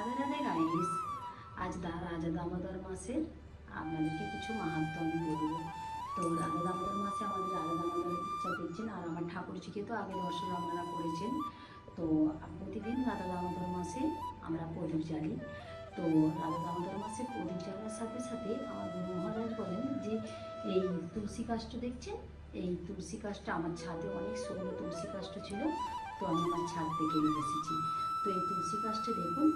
Radhe Radhe guys. আজ রাধা দামোদর মাসের আপনাদেরকে কিছু মাহাত্ম্য আমি বলবো। তো রাধা দামোদর মাসে আমাদের রাধা দামোদর ইচ্ছা দেখছেন, আর আমার ঠাকুরজিকে তো আগে দর্শন আপনারা করেছেন। তো প্রতিদিন রাধা দামোদর মাসে আমরা প্রদীপ জ্বালি। তো রাধা দামোদর মাসে প্রদীপ জ্বালার সাথে সাথে আমার গুরু মহারাজ বলেন যে এই তুলসী কাষ্ঠ দেখছেন, এই তুলসী কাষ্ঠ আমার ছাদে অনেক শুকনো তুলসী কাষ্ঠ ছিল, তো আমি আমার ছাদ থেকে নিয়ে এসেছি। তো এই তুলসী কাষ্ঠে দেখুন,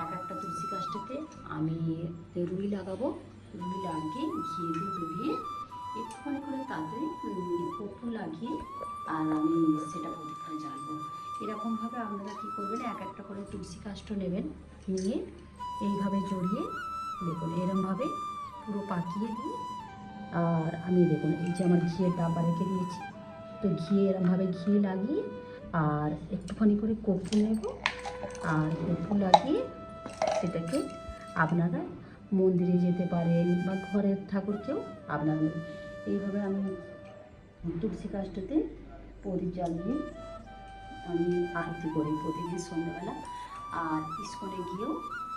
এক একটা তুলসী কাষ্ঠতে আমি রুই লাগাবো। রুই লাগিয়ে ঘিয়ে দিয়ে ডুবিয়ে একটুখানি করে তাতে কর্পূর লাগিয়ে আর আমি সেটা প্রদীপটা জ্বালবো। এরকমভাবে আপনারা কী করবেন, এক একটা করে তুলসী কাষ্ঠ নেবেন, নিয়ে এইভাবে জড়িয়ে দেখুন এরমভাবে পুরো পাকিয়ে দিই। আর আমি দেখুন এই যে আমার ঘিয়ের ডাব্বা রেখে দিয়েছি, তো ঘিয়ে এরমভাবে ঘি লাগিয়ে আর একটুখানি করে কর্পূর নেব, আর কর্পূর লাগিয়ে সেটাকে আপনারা মন্দিরে যেতে পারেন বা ঘরের ঠাকুরকেও আপনারা এইভাবে আমি তুলসী কাষ্ঠতে প্রদীপ জ্বালিয়ে আমি আরতি করি প্রতিদিন সন্ধ্যাবেলা, আর ইস্কনে গিয়েও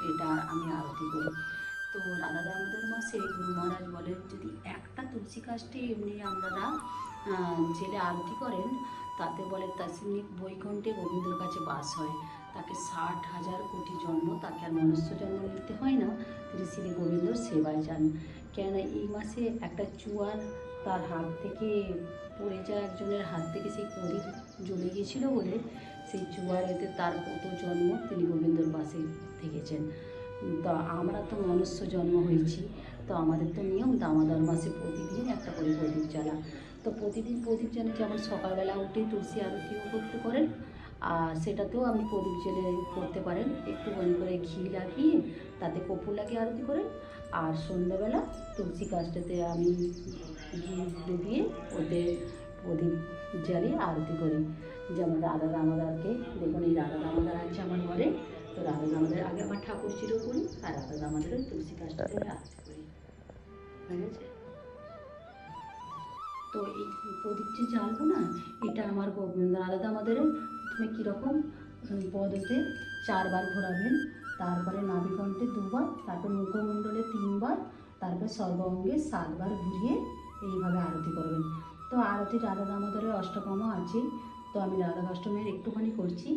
এটা আমি আরতি করি। তো রাধা দামোদর মাসে গুরু মহারাজ বলেন যদি একটা তুলসী কাষ্ঠে এমনি আপনারা জেলে আরতি করেন, তাতে বলে তার বৈকুণ্ঠে গোবিন্দর কাছে বাস হয়। তাকে 60,000 কোটি জন্ম, তাকে আর মনুষ্য জন্ম নিতে হয় না, তিনি শ্রী গোবিন্দর সেবায় যান। কেননা এই মাসে একটা চুয়ার তার হাত থেকে পড়ে যায়, একজনের হাত থেকে সেই প্রদীপ জ্বলে গিয়েছিলো বলে সেই চুয়ার এতে তার কত জন্ম তিনি গোবিন্দর পাশে থেকেছেন। তো আমরা তো মনুষ্য জন্ম হয়েছি, তো আমাদের তো নিয়ম দামোদর মাসে প্রতিদিন একটা করে প্রদীপ জ্বালা। তো প্রতিদিন প্রদীপ জ্বালা, যেমন সকালবেলা উঠেই তুলসী আরতিও করতে পারেন, আর সেটাতেও আপনি প্রদীপ জ্বেলে করতে পারেন। একটুখানি করে ঘি লাগিয়ে তাতে কর্পূর লাগিয়ে আরতি করেন, আর সন্ধ্যাবেলা তুলসী কাষ্ঠতে আমি ঘি ডুবিয়ে ওতে প্রদীপ জ্বালিয়ে আরতি করি। যেমন রাধা দামোদরকে দেখুন, এই রাধা দামোদর আছে আমার ঘরে, তো রাধা দামোদর আগে আমার ঠাকুর ছিল করি, আর রাধা দামোদরের তুলসী কাষ্ঠতে আরতি করি, হয়ে গেছে। তো এই প্রদীপ যে জ্বালবো না, এটা আমার রাধা দামোদরের প্রথমে কীরকম পদতে 4 বার ঘোরাবেন, তারপরে নাভিকণ্ঠে 2 বার, তারপর মুখমণ্ডলে 3 বার, তারপর সর্বাঙ্গে 7 বার ঘুরিয়ে এইভাবে আরতি করবেন। তো আরতি রাধা দামোদরের অষ্টকমও আছে, তো আমি রাধা অষ্টমীর একটুখানি করছি।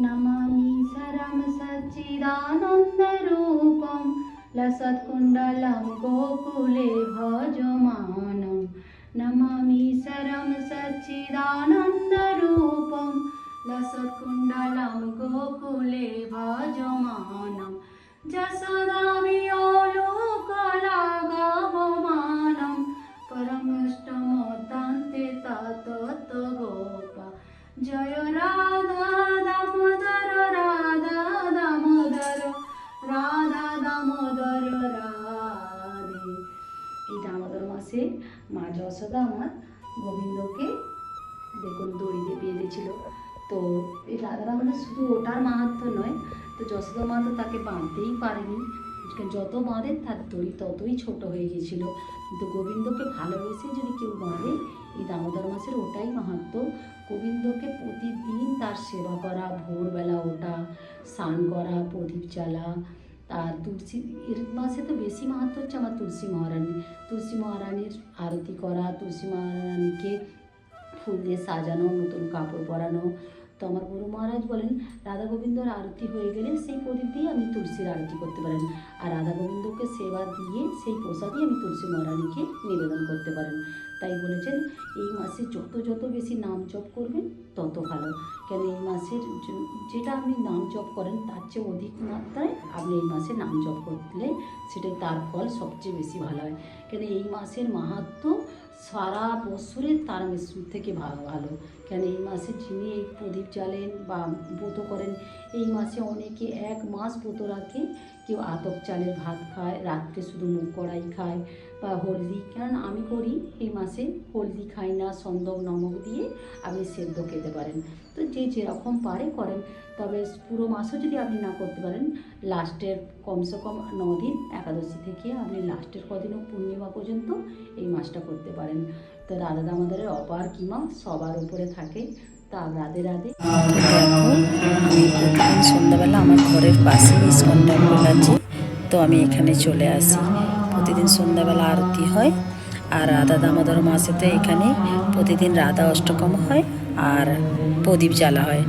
নমামি সরম সচ্চিদানন্দ রূপম লসৎকুণ্ডলম গোকুলে ভজমানম। নমামি সরম সচ্চিদানন্দ রূপম লসৎকুণ্ডলম গোকুলে ভজমানম। যশোদাবিয়োলোকলাঘবমানম পরমষ্টমোদান্তে তত গোপা। জয় রাধা দামোদর রাধা দামোদর রাধা দামোদর রাধে। এই দামোদর মাসে মা যশোদা আমার গোবিন্দকে দেখুন দড়িতে বেঁধেছিল। তো এই রাধা দামোদর শুধু ওটার মাহাত্ম্য নয়, তো যশোদা মা তো তাকে বাঁধতেই পারেনি, যত বাঁধে তার দড়ি ততই ছোট হয়ে গিয়েছিল। কিন্তু গোবিন্দকে ভালোবেসে যদি কেউ বাঁধে, এই দামোদর মাসের ওটাই মাহাত্ম্য। গোবিন্দকে প্রতিদিন তার সেবা করা, ভোরবেলা ওঠা, স্নান করা, প্রদীপ জ্বালা। আর তুলসী এর মাসে তো বেশি মাহাত্ম্য হচ্ছে আমার তুলসী মহারানী। তুলসী মহারানীর আরতি করা, তুলসী মহারানীকে ফুল দিয়ে সাজানো, নতুন কাপড় পরানো। তো আমার গুরু মহারাজ বলেন রাধা গোবিন্দর আরতি হয়ে গেলে সেই প্রদীপ দিয়ে আপনি তুলসীর আরতি করতে পারেন, আর রাধা গোবিন্দকে সেবা দিয়ে সেই প্রসাদই আমি তুলসী মহারানীকে নিবেদন করতে পারেন। তাই বলেছেন এই মাসে যত বেশি নাম জপ করবেন তত ভালো। কেন এই মাসের যেটা আপনি নাম জপ করেন তার চেয়ে অধিক মাত্রায় আপনি এই মাসে নাম জপ করলে সেটাই তার ফল সবচেয়ে বেশি ভালো হয়। কেন এই মাসের মাহাত্ম্য সারা বছরে তার থেকে ভালো। কেন এই মাসে যিনি এই প্রদীপ জ্বালেন বা ব্রত করেন, এই মাসে অনেকে 1 মাস ব্রত রাখে। কেউ আতপ চালের ভাত খায়, রাত্রে শুধু মুগ কড়াই খায় বা হলদি, কারণ আমি করি এই মাসে হলদি খাই না, সন্দক নমক দিয়ে আপনি সেদ্ধ খেতে পারেন। তো যে যেরকম পারে করেন, তবে পুরো মাসও যদি আপনি না করতে পারেন, লাস্টের কমসে কম 9 দিন একাদশী থেকে আপনি লাস্টের কদিনও পূর্ণিমা পর্যন্ত এই মাসটা করতে পারেন। তো রাধা দামোদরের অপার কিমা সবার উপরে থাকে। তা রাধে রাধে। দেখো আমি প্রতিদিন সন্ধ্যাবেলা আমার ঘরের পাশে ইসকন টেম্পল আছে, তো আমি এখানে চলে আসি। প্রতিদিন সন্ধ্যাবেলা আরতি হয়, আর রাধা দামোদর মাসেতে এখানে প্রতিদিন রাধা অষ্টকম হয় আর প্রদীপ জ্বালা হয়।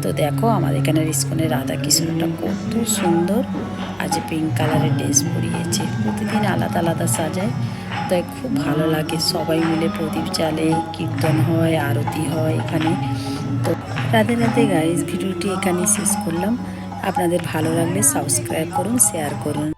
তো দেখো আমাদের এখানে ইসকনের রাধা কৃষ্ণটা কত সুন্দর, আজ পিঙ্ক কালারের ড্রেস পরিয়েছে, প্রতিদিন আলাদা আলাদা সাজায়। তো খুব ভালো লাগে, সবাই মিলে প্রদীপ জ্বালে, কীর্তন হয়, আরতি হয় এখানে। তো রাধে রাধে গাইস, ভিডিওটি এখানেই শেষ করলাম। আপনাদের ভালো লাগলে সাবস্ক্রাইব করুন, শেয়ার করুন।